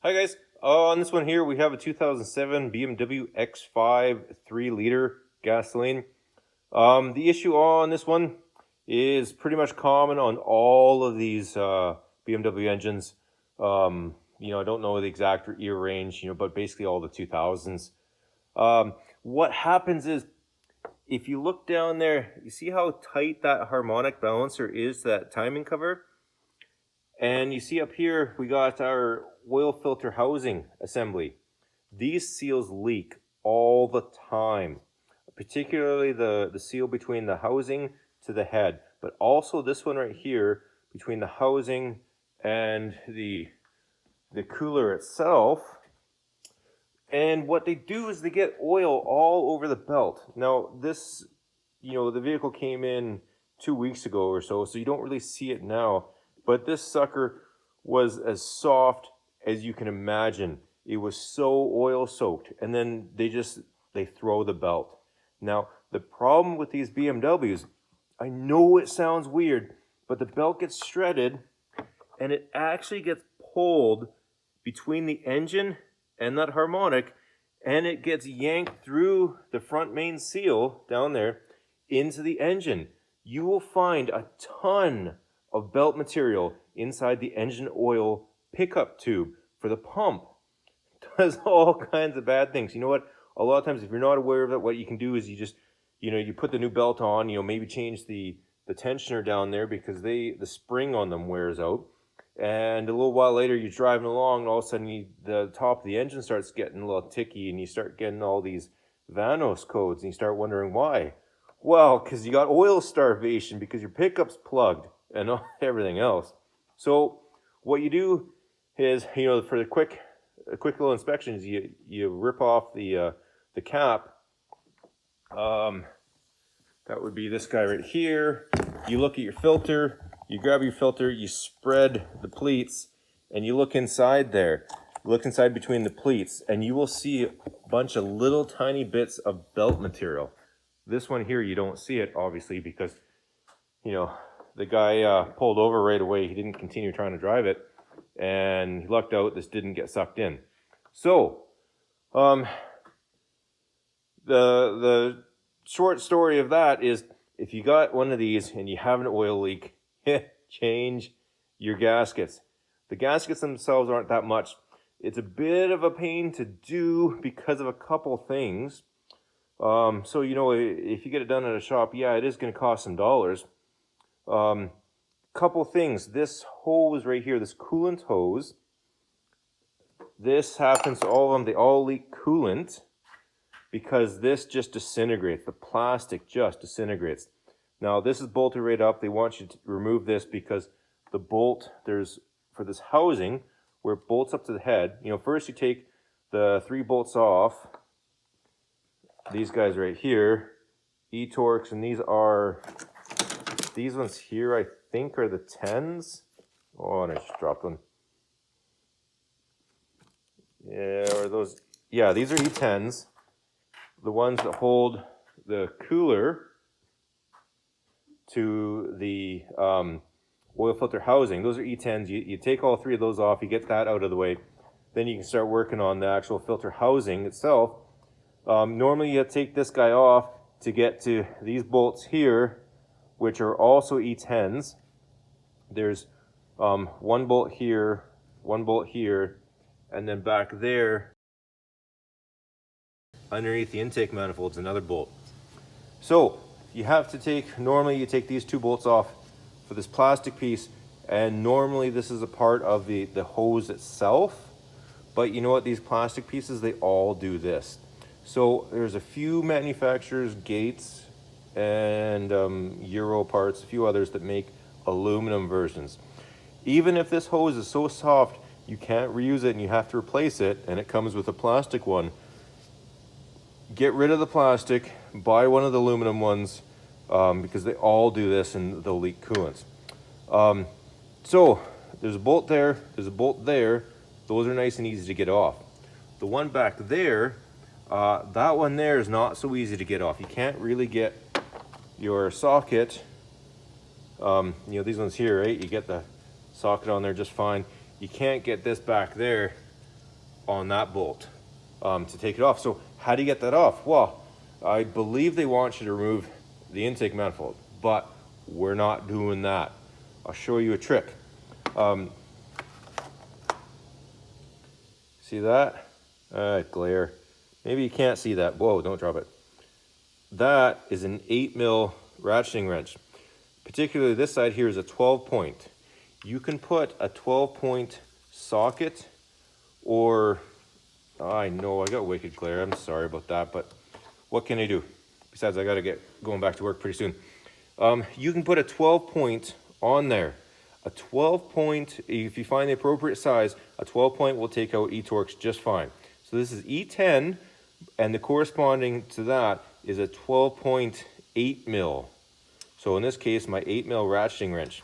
Hi guys, on this one here we have a 2007 BMW X5 3-liter gasoline. The issue on this one is pretty much common on all of these BMW engines. I don't know the exact year range, but basically all the 2000s. What happens is, if you look down there, you see how tight that harmonic balancer is to that timing cover? And you see up here, we got our oil filter housing assembly. These seals leak all the time, particularly the seal between the housing to the head, but also this one right here between the housing and the cooler itself. And what they do is they get oil all over the belt. Now this, the vehicle came in 2 weeks ago or so you don't really see it now. But this sucker was as soft as you can imagine. It was so oil soaked, and then they throw the belt. Now, the problem with these BMWs, I know it sounds weird, but the belt gets shredded and it actually gets pulled between the engine and that harmonic, and it gets yanked through the front main seal down there into the engine. You will find a ton of belt material inside the engine oil pickup tube for the pump. It does all kinds of bad things. You know what? A lot of times, if you're not aware of it, what you can do is you just, you put the new belt on, maybe change the tensioner down there because the spring on them wears out. And a little while later, you're driving along, and all of a sudden, the top of the engine starts getting a little ticky, and you start getting all these VANOS codes, and you start wondering why. Well, because you got oil starvation because your pickup's plugged and everything else. So what you do is, for the quick little inspections, you rip off the cap. That would be this guy right here. You look at your filter. You grab your filter. You spread the pleats, and you look inside there. Look inside between the pleats, and you will see a bunch of little tiny bits of belt material. This one here, you don't see it obviously because, the guy pulled over right away. He didn't continue trying to drive it, and he lucked out this didn't get sucked in. So, the short story of that is, if you got one of these and you have an oil leak, change your gaskets. The gaskets themselves aren't that much. It's a bit of a pain to do because of a couple things. So, if you get it done at a shop, yeah, it is going to cost some dollars. Couple things. This hose right here, this coolant hose, this happens to all of them. They all leak coolant because this just disintegrates. The plastic just disintegrates. Now, this is bolted right up. They want you to remove this because the bolt, for this housing, where it bolts up to the head, first you take the 3 bolts off. These guys right here, E-Torx, and these ones here, I think, are the 10s. Oh, and I just dropped one. Yeah, or those, yeah, these are E10s. The ones that hold the cooler to the oil filter housing, those are E10s. You take all 3 of those off, you get that out of the way. Then you can start working on the actual filter housing itself. Normally you take this guy off to get to these bolts here, which are also E10s. There's one bolt here, and then back there underneath the intake manifold is another bolt. So you have to normally you take these 2 bolts off for this plastic piece, and normally this is a part of the hose itself. But you know what, these plastic pieces, they all do this. So there's a few manufacturers, Gates and Euro Parts, a few others that make aluminum versions. Even if this hose is so soft you can't reuse it and you have to replace it, and it comes with a plastic one, get rid of the plastic, buy one of the aluminum ones, because they all do this and they'll leak coolant. So there's a bolt there, there's a bolt there. Those are nice and easy to get off. The one back there, that one there is not so easy to get off. You can't really get your socket, these ones here, right? You get the socket on there just fine. You can't get this back there on that bolt to take it off. So how do you get that off? Well, I believe they want you to remove the intake manifold, but we're not doing that. I'll show you a trick. See that? Glare. Maybe you can't see that. Whoa, don't drop it. That is an 8mm ratcheting wrench. Particularly this side here is a 12 point. You can put a 12 point socket, or I know I got wicked glare. I'm sorry about that, but what can I do? Besides, I gotta get going back to work pretty soon. You can put a 12 point on there. A 12 point, if you find the appropriate size, a 12 point will take out e-torques just fine. So this is E10, and the corresponding to that is a 12.8mm. So in this case, my 8mm ratcheting wrench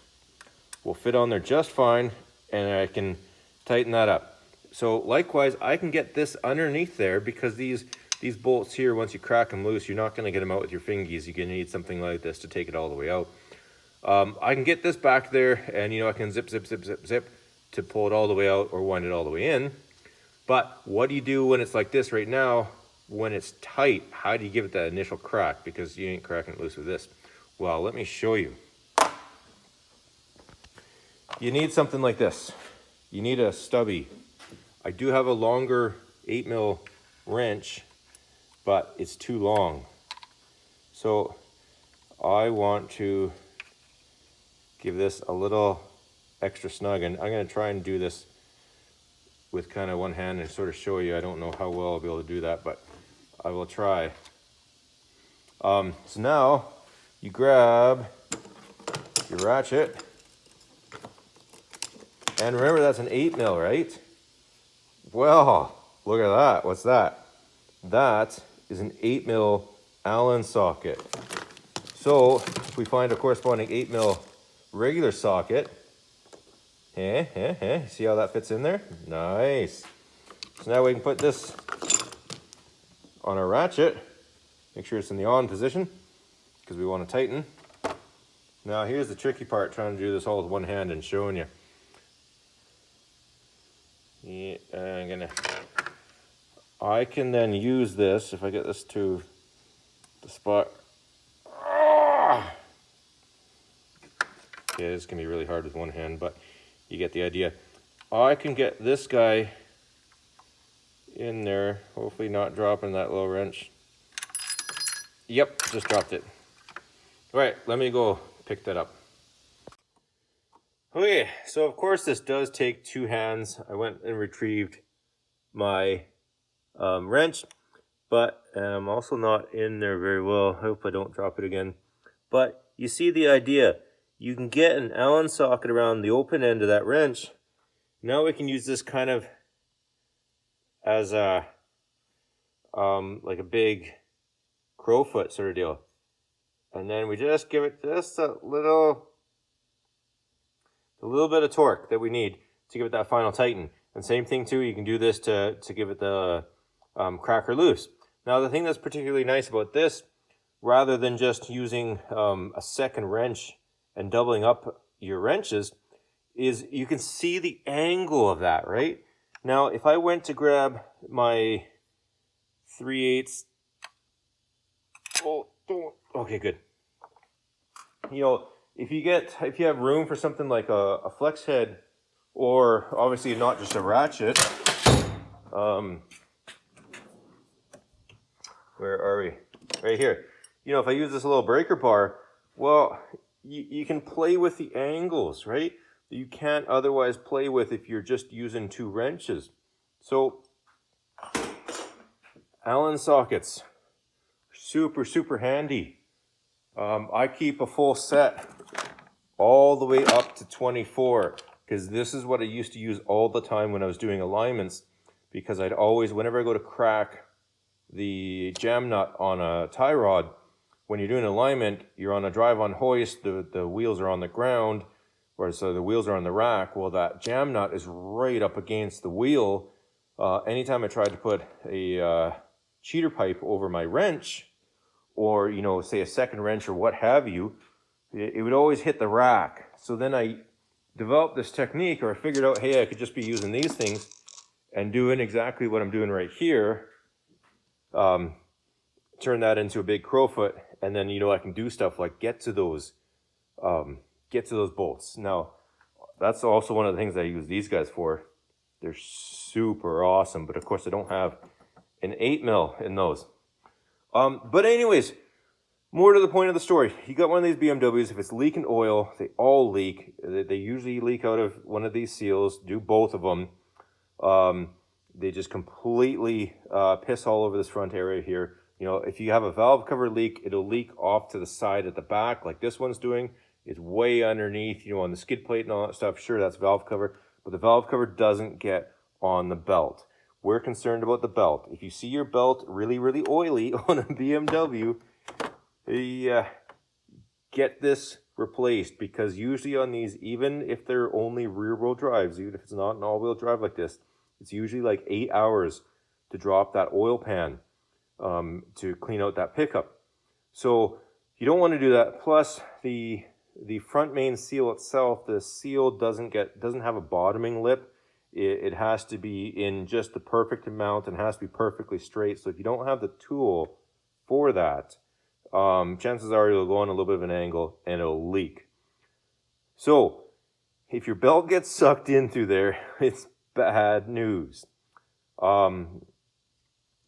will fit on there just fine, and I can tighten that up. So likewise, I can get this underneath there, because these bolts here, once you crack them loose, you're not going to get them out with your fingies. You're going to need something like this to take it all the way out. I can get this back there, and I can zip to pull it all the way out or wind it all the way in. But what do you do when it's like this right now? When it's tight, how do you give it that initial crack? Because you ain't cracking it loose with this. Well, let me show you. You need something like this. You need a stubby. I do have a longer 8mm wrench, but it's too long. So I want to give this a little extra snug, and I'm going to try and do this with kind of one hand and sort of show you. I don't know how well I'll be able to do that, but I will try. So now you grab your ratchet, and remember that's an 8mm, right? Well, look at that. What's that? That is an 8mm Allen socket. So if we find a corresponding 8mm regular socket, see how that fits in there? Nice. So now we can put this on our ratchet. Make sure it's in the on position, because we want to tighten. Now here's the tricky part, trying to do this all with one hand and showing you. Yeah, I can then use this, if I get this to the spot. Okay, this can be really hard with one hand, but you get the idea. I can get this guy in there, hopefully not dropping that little wrench. Yep, just dropped it. All right, let me go pick that up. Okay, so of course this does take two hands. I went and retrieved my wrench, but I'm also not in there very well. I hope I don't drop it again. But you see the idea. You can get an Allen socket around the open end of that wrench. Now we can use this kind of as a like a big crowfoot sort of deal. And then we just give it just a little bit of torque that we need to give it that final tighten. And same thing too, you can do this to give it the cracker loose. Now the thing that's particularly nice about this, rather than just using a second wrench and doubling up your wrenches, is you can see the angle of that, right? Now if I went to grab my 3/8, okay, good. If you have room for something like a flex head, or obviously not just a ratchet, where are we? Right here. If I use this little breaker bar, well, you can play with the angles, right? That you can't otherwise play with if you're just using two wrenches. So Allen sockets, super handy. I keep a full set all the way up to 24, because this is what I used to use all the time when I was doing alignments, because I'd always, whenever I go to crack the jam nut on a tie rod, when you're doing alignment, you're on a drive-on hoist, the wheels are on the ground, or so the wheels are on the rack. Well, that jam nut is right up against the wheel. Anytime I tried to put a cheater pipe over my wrench, or say a second wrench or what have you, it would always hit the rack. So then I developed this technique, or I figured out, hey, I could just be using these things and doing exactly what I'm doing right here, turn that into a big crowfoot, and then, you know, I can do stuff like get to those bolts. Now, that's also one of the things I use these guys for. They're super awesome, but of course I don't have an 8mm in those. But anyways, more to the point of the story. You got one of these BMWs, if it's leaking oil, they all leak. They usually leak out of one of these seals, do both of them. They just completely piss all over this front area here. You know, if you have a valve cover leak, it'll leak off to the side at the back like this one's doing. It's way underneath, you know, on the skid plate and all that stuff. Sure, that's valve cover, but the valve cover doesn't get on the belt. We're concerned about the belt. If you see your belt really, really oily on a BMW, get this replaced, because usually on these, even if they're only rear-wheel drives, even if it's not an all-wheel drive like this, it's usually like 8 hours to drop that oil pan to clean out that pickup. So you don't want to do that. Plus the front main seal itself, the seal doesn't have a bottoming lip. It has to be in just the perfect amount and has to be perfectly straight. So if you don't have the tool for that, chances are it'll go on a little bit of an angle and it'll leak. So if your belt gets sucked in through there, it's bad news.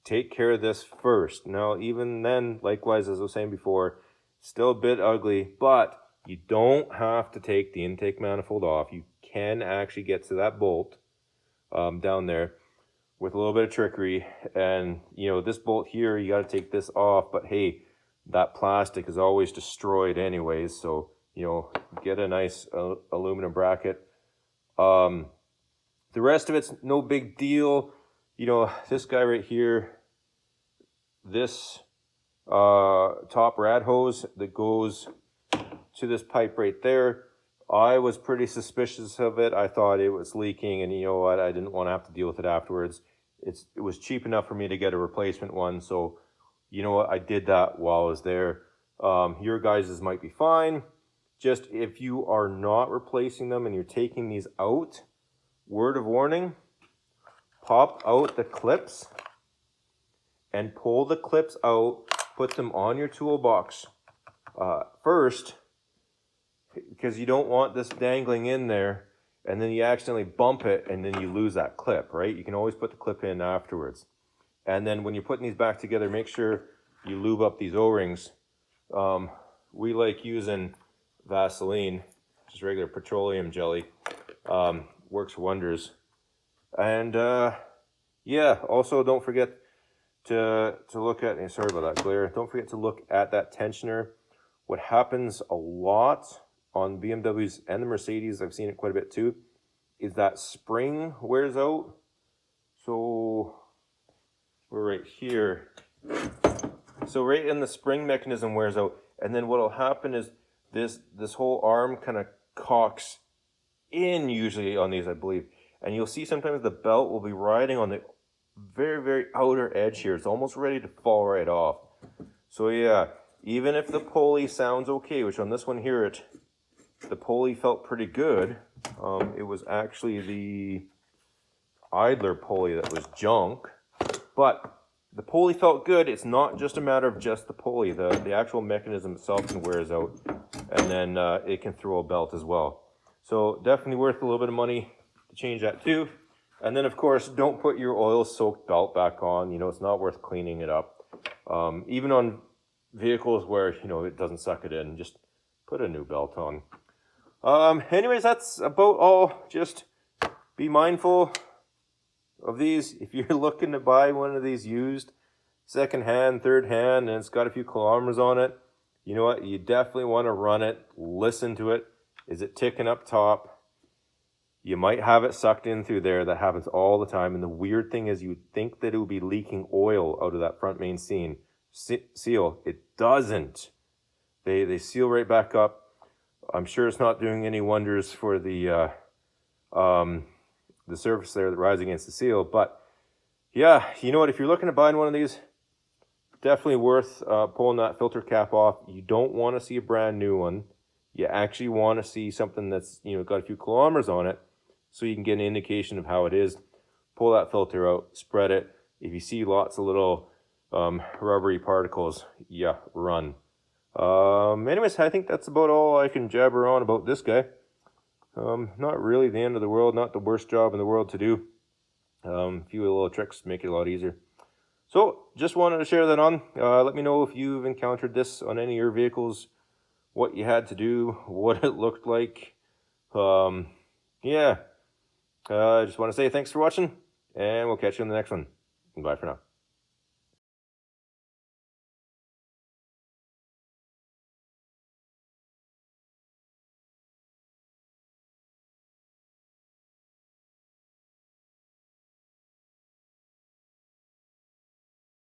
Take care of this first. Now, even then, likewise, as I was saying before, still a bit ugly, but you don't have to take the intake manifold off. You can actually get to that bolt down there with a little bit of trickery. And, you know, this bolt here, you got to take this off. But, hey, that plastic is always destroyed anyways. So, you know, get a nice aluminum bracket. The rest of it's no big deal. You know, this guy right here, this top rad hose that goes to this pipe right there, I was pretty suspicious of it. I thought it was leaking, and you know what, I didn't want to have to deal with it afterwards. It was cheap enough for me to get a replacement one, so you know what, I did that while I was there. Your guys's might be fine. Just if you are not replacing them and you're taking these out, word of warning, pop out the clips and pull the clips out, put them on your toolbox first, because you don't want this dangling in there and then you accidentally bump it and then you lose that clip, right? You can always put the clip in afterwards. And then when you're putting these back together, make sure you lube up these O-rings. We like using Vaseline, just regular petroleum jelly. Works wonders. And yeah, also don't forget to look at, sorry about that glare, don't forget to look at that tensioner. What happens a lot on BMWs and the Mercedes, I've seen it quite a bit too, is that spring wears out. So we're right here. So right in the spring mechanism wears out, and then what'll happen is this whole arm kind of cocks in, usually on these, I believe, and you'll see sometimes the belt will be riding on the very, very outer edge here. It's almost ready to fall right off. So yeah, even if the pulley sounds okay, which on this one here, the pulley felt pretty good. It was actually the idler pulley that was junk, but the pulley felt good. It's not just a matter of just the pulley. The actual mechanism itself can wears out, and then it can throw a belt as well. So definitely worth a little bit of money to change that too. And then of course, don't put your oil-soaked belt back on. You know, it's not worth cleaning it up. Even on vehicles where, you know, it doesn't suck it in, just put a new belt on. Anyways, that's about all. Just be mindful of these. If you're looking to buy one of these used, second hand, third hand, and it's got a few kilometers on it, you know what, you definitely want to run it, listen to it. Is it ticking up top? You might have it sucked in through there. That happens all the time. And the weird thing is, you would think that it would be leaking oil out of that front main seal. It doesn't. They seal right back up. I'm sure it's not doing any wonders for the surface there that rides against the seal. But yeah, you know what? If you're looking at buying one of these, definitely worth pulling that filter cap off. You don't want to see a brand new one. You actually want to see something that's, you know, got a few kilometers on it, so you can get an indication of how it is. pull that filter out, spread it. If you see lots of little rubbery particles, yeah, run. Anyways, I think that's about all I can jabber on about this guy. Not really the end of the world, not the worst job in the world to do. A few little tricks make it a lot easier. So, just wanted to share that on. Let me know if you've encountered this on any of your vehicles, what you had to do, what it looked like. Yeah. I just want to say thanks for watching, and we'll catch you in the next one. Bye for now.